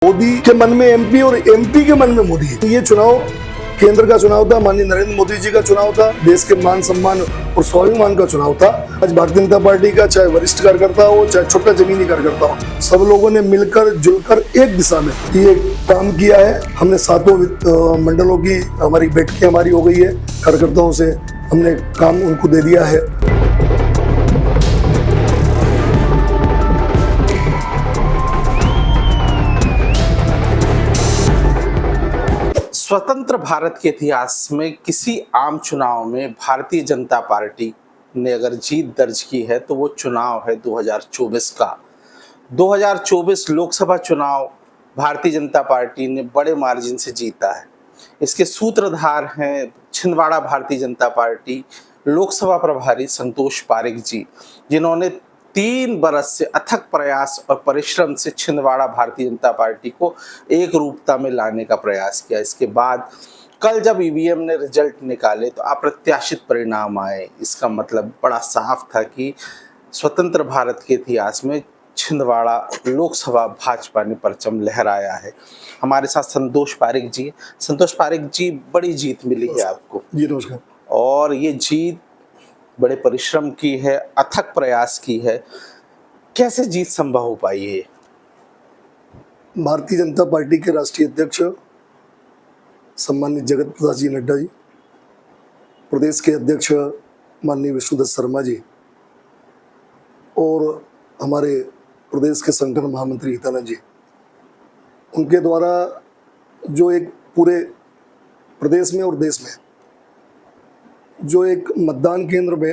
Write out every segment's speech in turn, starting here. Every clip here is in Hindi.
मोदी के मन में एमपी और एमपी के मन में मोदी। ये चुनाव केंद्र का चुनाव था, माननीय नरेंद्र मोदी जी का चुनाव था, देश के मान सम्मान और स्वाभिमान का चुनाव था। आज भारतीय जनता पार्टी का चाहे वरिष्ठ कार्यकर्ता हो चाहे छोटा जमीनी कार्यकर्ता हो, सब लोगों ने मिलकर जुलकर एक दिशा में ये काम किया है। हमने सातों मंडलों की हमारी बैठकें हमारी हो गई है, कार्यकर्ताओं से हमने काम उनको दे दिया है। स्वतंत्र भारत के इतिहास में किसी आम चुनाव में भारतीय जनता पार्टी ने अगर जीत दर्ज की है तो वो चुनाव है 2024 का। 2024 लोकसभा चुनाव भारतीय जनता पार्टी ने बड़े मार्जिन से जीता है। इसके सूत्रधार हैं छिंदवाड़ा भारतीय जनता पार्टी लोकसभा प्रभारी संतोष पारिक जी, जिन्होंने 3 बरस से अथक प्रयास और परिश्रम से छिंदवाड़ा भारतीय जनता पार्टी को एक रूपता में लाने का प्रयास किया। इसके बाद कल जब ईवीएम ने रिजल्ट निकाले तो अप्रत्याशित परिणाम आए। इसका मतलब बड़ा साफ था कि स्वतंत्र भारत के इतिहास में छिंदवाड़ा लोकसभा भाजपा ने परचम लहराया है। हमारे साथ संतोष पारिक जी। संतोष पारिक जी, बड़ी जीत मिली है आपको जी, नमस्कार। और ये जीत बड़े परिश्रम की है, अथक प्रयास की है। कैसे जीत संभव हो पाई है? भारतीय जनता पार्टी के राष्ट्रीय अध्यक्ष सम्मानित जगत प्रकाश जी नड्डा जी, प्रदेश के अध्यक्ष माननीय विष्णुदत्त शर्मा जी और हमारे प्रदेश के संगठन महामंत्री हितानंद जी, उनके द्वारा जो एक पूरे प्रदेश में और देश में जो एक मतदान केंद्र में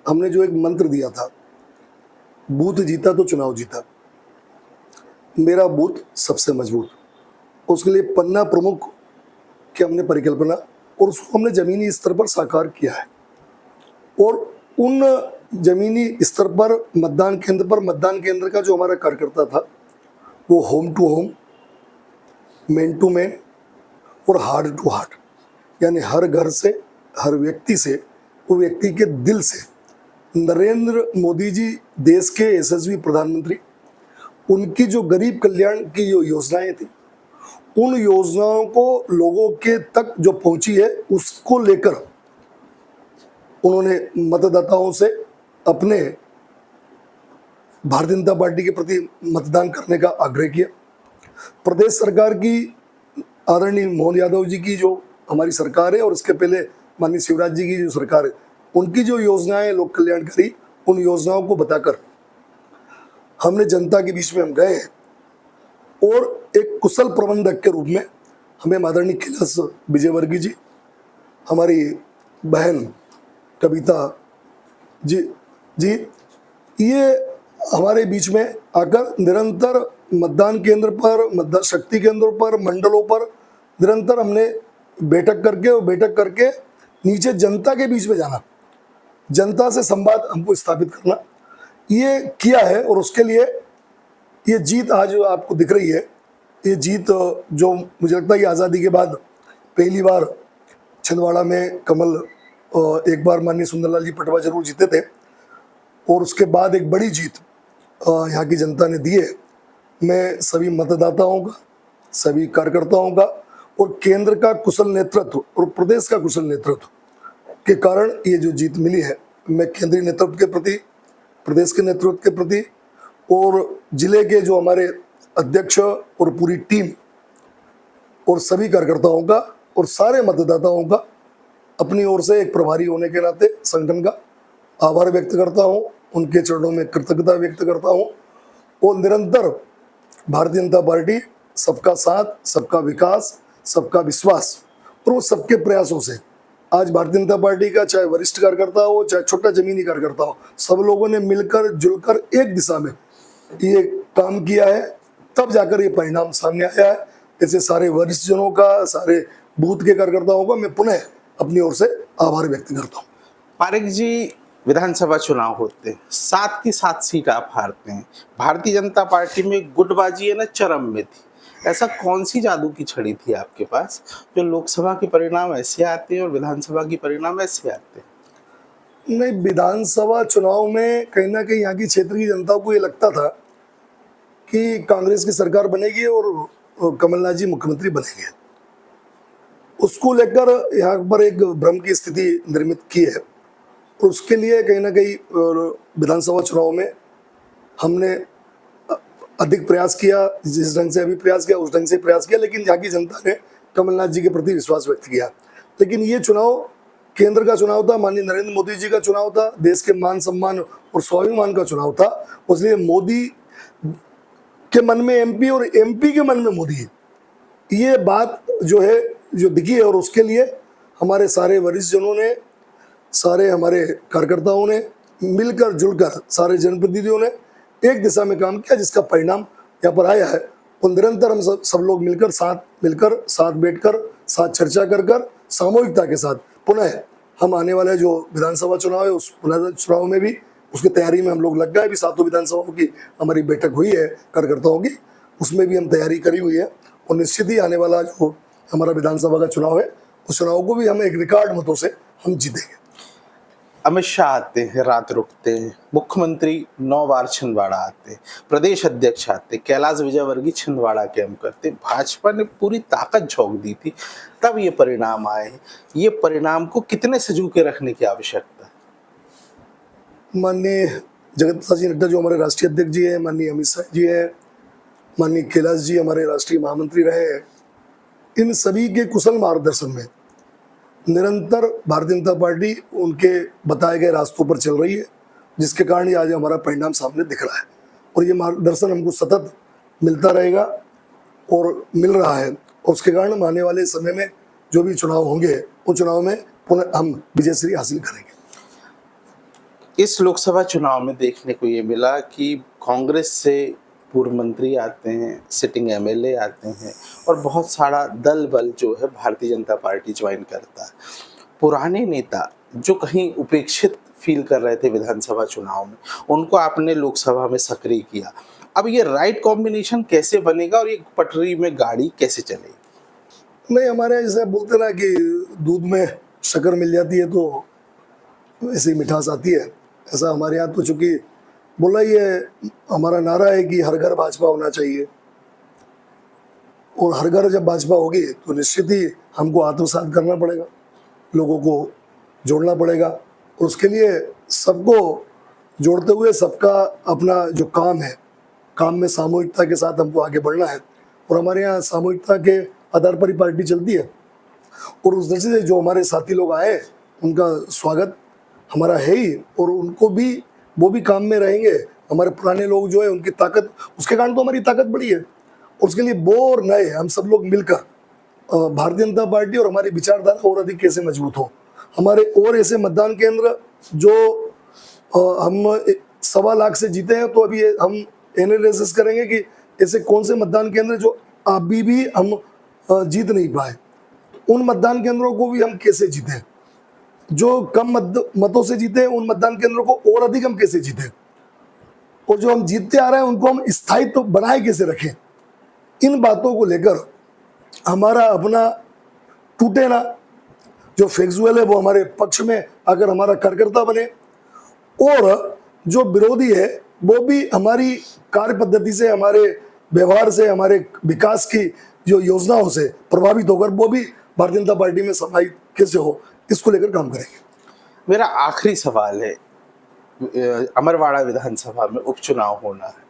हमने जो एक मंत्र दिया था, बूथ जीता तो चुनाव जीता, मेरा बूथ सबसे मजबूत, उसके लिए पन्ना प्रमुख की हमने परिकल्पना और उसको हमने जमीनी स्तर पर साकार किया है। और उन जमीनी स्तर पर मतदान केंद्र का जो हमारा कार्यकर्ता था वो home to home, man to man और हार्ट टू हार्ट, यानी हर घर से, हर व्यक्ति से, वो व्यक्ति के दिल से नरेंद्र मोदी जी देश के यशस्वी प्रधानमंत्री, उनकी जो गरीब कल्याण की जो योजनाएं थी, उन योजनाओं को लोगों के तक जो पहुंची है उसको लेकर उन्होंने मतदाताओं से अपने भारतीय जनता पार्टी के प्रति मतदान करने का आग्रह किया। प्रदेश सरकार की आदरणीय मोहन यादव जी की जो हमारी सरकार है और उसके पहले माननीय शिवराज जी की जो सरकार है, उनकी जो योजनाएं लोक कल्याणकारी, उन योजनाओं को बताकर हमने जनता के बीच में हम गए हैं और एक कुशल प्रबंधक के रूप में हमें आदरणीय कैलाश विजयवर्गीय जी, हमारी बहन कविता जी ये हमारे बीच में आकर निरंतर मतदान केंद्र पर, मतदान शक्ति केंद्रों पर, मंडलों पर निरंतर हमने बैठक करके नीचे जनता के बीच में जाना, जनता से संवाद हमको स्थापित करना, ये किया है। और उसके लिए ये जीत आज आपको दिख रही है, ये जीत जो मुझे लगता है कि आज़ादी के बाद पहली बार छिंदवाड़ा में कमल, एक बार माननीय सुंदरलाल जी पटवा जरूर जीते थे और उसके बाद एक बड़ी जीत यहाँ की जनता ने दी है। मैं सभी मतदाताओं का, सभी कार्यकर्ताओं का और केंद्र का कुशल नेतृत्व और प्रदेश का कुशल नेतृत्व के कारण ये जो जीत मिली है, मैं केंद्रीय नेतृत्व के प्रति, प्रदेश के नेतृत्व के प्रति और जिले के जो हमारे अध्यक्ष और पूरी टीम और सभी कार्यकर्ताओं का और सारे मतदाताओं का अपनी ओर से एक प्रभारी होने के नाते संगठन का आभार व्यक्त करता हूँ, उनके चरणों में कृतज्ञता व्यक्त करता हूँ। और निरंतर भारतीय जनता पार्टी सबका साथ, सबका विकास, सबका विश्वास और वो सबके प्रयासों से आज भारतीय जनता पार्टी का चाहे वरिष्ठ कार्यकर्ता हो चाहे छोटा जमीनी कार्यकर्ता हो, सब लोगों ने मिलकर जुलकर एक दिशा में ये काम किया है, तब जाकर ये परिणाम सामने आया है। ऐसे सारे वरिष्ठ जनों का, सारे बूथ के कार्यकर्ताओं का मैं पुनः अपनी ओर से आभार व्यक्त करता हूँ। पारिक जी, विधानसभा चुनाव होते हैं, 7 की 7 सीट आप हारते हैं। भारतीय जनता पार्टी में गुटबाजी है ना चरम में थी। ऐसा कौन सी जादू की छड़ी थी आपके पास जो लोकसभा के परिणाम ऐसे आते हैं और विधानसभा के परिणाम ऐसे आते हैं? नहीं, विधानसभा चुनाव में कहीं ना कहीं यहाँ की क्षेत्र की जनता को ये लगता था कि कांग्रेस की सरकार बनेगी और कमलनाथ जी मुख्यमंत्री बनेंगे। उसको लेकर यहाँ पर एक भ्रम की स्थिति निर्मित की है और उसके लिए कहीं ना कहीं विधानसभा चुनाव में हमने अधिक प्रयास किया, जिस ढंग से अभी प्रयास किया उस ढंग से प्रयास किया, लेकिन यहाँ की जनता ने कमलनाथ जी के प्रति विश्वास व्यक्त किया। लेकिन ये चुनाव केंद्र का चुनाव था, माननीय नरेंद्र मोदी जी का चुनाव था, देश के मान सम्मान और स्वाभिमान का चुनाव था। इसलिए मोदी के मन में एमपी और एमपी के मन में मोदी, ये बात जो है जो दिखी है। और उसके लिए हमारे सारे वरिष्ठ जनों ने, सारे हमारे कार्यकर्ताओं ने मिलकर जुलकर, सारे जनप्रतिनिधियों ने एक दिशा में काम किया, जिसका परिणाम यहाँ पर आया है। और निरंतर हम सब लोग मिलकर साथ बैठकर साथ चर्चा कर सामूहिकता के साथ पुनः हम आने वाले जो विधानसभा चुनाव है उस पुनः चुनाव में भी उसकी तैयारी में हम लोग लग गए। अभी 7 विधानसभाओं की हमारी बैठक हुई है कार्यकर्ताओं की, उसमें भी हम तैयारी करी हुई है और निश्चित ही आने वाला जो हमारा विधानसभा का चुनाव है उस चुनाव को भी हम एक रिकॉर्ड मतों से हम जीतेंगे। अमित शाह आते हैं, रात रुकते हैं, मुख्यमंत्री 9 बार छिंदवाड़ा आते हैं, प्रदेश अध्यक्ष आते, कैलाश विजयवर्गीय छिंदवाड़ा कैंप करते, भाजपा ने पूरी ताकत झोंक दी थी, तब ये परिणाम आए। ये परिणाम को कितने सजू के रखने की आवश्यकता है? माननीय जगत प्रसाद जी नड्डा जो हमारे राष्ट्रीय अध्यक्ष जी हैं, माननीय अमित शाह जी हैं, माननीय कैलाश जी हमारे राष्ट्रीय महामंत्री रहे हैं, इन सभी के कुशल मार्गदर्शन में निरंतर भारतीय जनता पार्टी उनके बताए गए रास्तों पर चल रही है, जिसके कारण आज हमारा परिणाम सामने दिख रहा है। और ये मार्गदर्शन हमको सतत मिलता रहेगा और मिल रहा है, और उसके कारण आने वाले समय में जो भी चुनाव होंगे उन चुनाव में पुनः हम विजयश्री हासिल करेंगे। इस लोकसभा चुनाव में देखने को ये मिला कि कांग्रेस से पूर्व मंत्री आते हैं, सिटिंग एमएलए आते हैं और बहुत सारा दल बल जो है भारतीय जनता पार्टी ज्वाइन करता है। पुराने नेता जो कहीं उपेक्षित फील कर रहे थे विधानसभा चुनाव में, उनको आपने लोकसभा में सक्रिय किया। अब ये राइट कॉम्बिनेशन कैसे बनेगा और ये पटरी में गाड़ी कैसे चलेगी? नहीं, हमारे यहाँ जैसे बोलते ना कि दूध में शक्कर मिल जाती है तो ऐसे ही मिठास आती है, ऐसा हमारे यहाँ तो चूंकि बोला ये हमारा नारा है कि हर घर भाजपा होना चाहिए, और हर घर जब भाजपा होगी तो निश्चित ही हमको आत्मसात करना पड़ेगा, लोगों को जोड़ना पड़ेगा, और उसके लिए सबको जोड़ते हुए सबका अपना जो काम है, काम में सामूहिकता के साथ हमको आगे बढ़ना है। और हमारे यहाँ सामूहिकता के आधार पर ही पार्टी चलती है, और उस दृष्टि से जो हमारे साथी लोग आए उनका स्वागत हमारा है ही, और उनको भी वो भी काम में रहेंगे। हमारे पुराने लोग जो है उनकी ताकत, उसके कारण तो हमारी ताकत बढ़ी है। उसके लिए वो और नए हम सब लोग मिलकर भारतीय जनता पार्टी और हमारी विचारधारा और अधिक कैसे मजबूत हो, हमारे और ऐसे मतदान केंद्र जो हम 1.25 लाख से जीते हैं, तो अभी हम एनालिसिस करेंगे कि ऐसे कौन से मतदान केंद्र जो अभी भी हम जीत नहीं पाए, उन मतदान केंद्रों को भी हम कैसे जीतें, जो कम मतों से जीते उन मतदान केंद्रों को और अधिक हम कैसे जीतें, और जो हम जीतते आ रहे हैं उनको हम स्थायित्व बनाए कैसे रखें। इन बातों को लेकर हमारा अपना टूटे ना, जो फैक्चुअल है वो हमारे पक्ष में अगर हमारा कार्यकर्ता बने, और जो विरोधी है वो भी हमारी कार्य पद्धति से, हमारे व्यवहार से, हमारे विकास की जो योजनाओं से प्रभावित होकर वो भी भारतीय जनता पार्टी में समाहित कैसे हो, इसको लेकर काम करेंगे। मेरा आखिरी सवाल है, अमरवाड़ा विधानसभा में उपचुनाव होना है,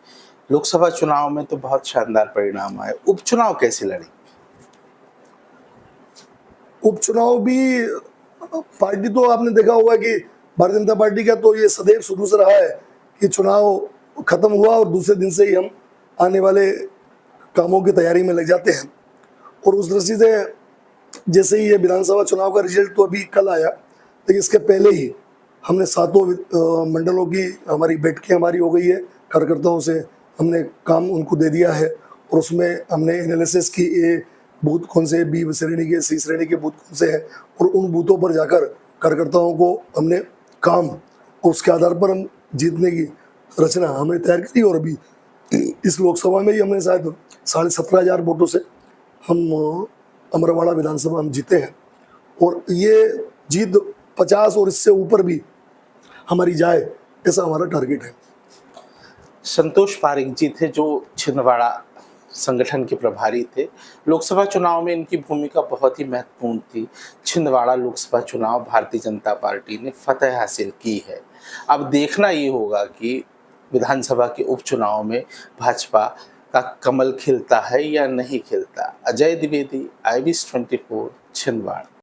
लोकसभा चुनाव में तो बहुत शानदार परिणाम आए, उपचुनाव कैसे लड़ेंगे? उपचुनाव भी पार्टी तो आपने देखा होगा कि भारतीय जनता पार्टी का तो ये सदैव शुरू से रहा है कि चुनाव खत्म हुआ और दूसरे दिन से ही हम आने वाले कामों की तैयारी में लग जाते हैं। और उस दृष्टि से जैसे ही ये विधानसभा चुनाव का रिजल्ट तो अभी कल आया, लेकिन इसके पहले ही हमने 7 मंडलों की हमारी बैठकें हमारी हो गई है, कार्यकर्ताओं से हमने काम उनको दे दिया है, और उसमें हमने एनालिसिस की ए बूथ कौन से, बी श्रेणी के, सी श्रेणी के बूथ कौन से हैं, और उन बूथों पर जाकर कार्यकर्ताओं को हमने काम, और उसके आधार पर हम जीतने की रचना हमने तैयार करी। और अभी इस लोकसभा में ही हमने शायद 17,500 वोटों से हम अमरवाड़ा विधानसभा हम जीते हैं, और ये जीत 50 और इससे ऊपर भी हमारी जाए, ऐसा हमारा टारगेट है। संतोष पारिक जी थे जो छिंदवाड़ा संगठन के प्रभारी थे। लोकसभा चुनाव में इनकी भूमिका बहुत ही महत्वपूर्ण थी। छिंदवाड़ा लोकसभा चुनाव भारतीय जनता पार्टी ने फतह हासिल की है। अब देखना ये होगा कि विधानसभा के उपचुनाव में भाजपा का कमल खिलता है या नहीं खिलता। अजय द्विवेदी, IBS 24, छिंदवाड़ा।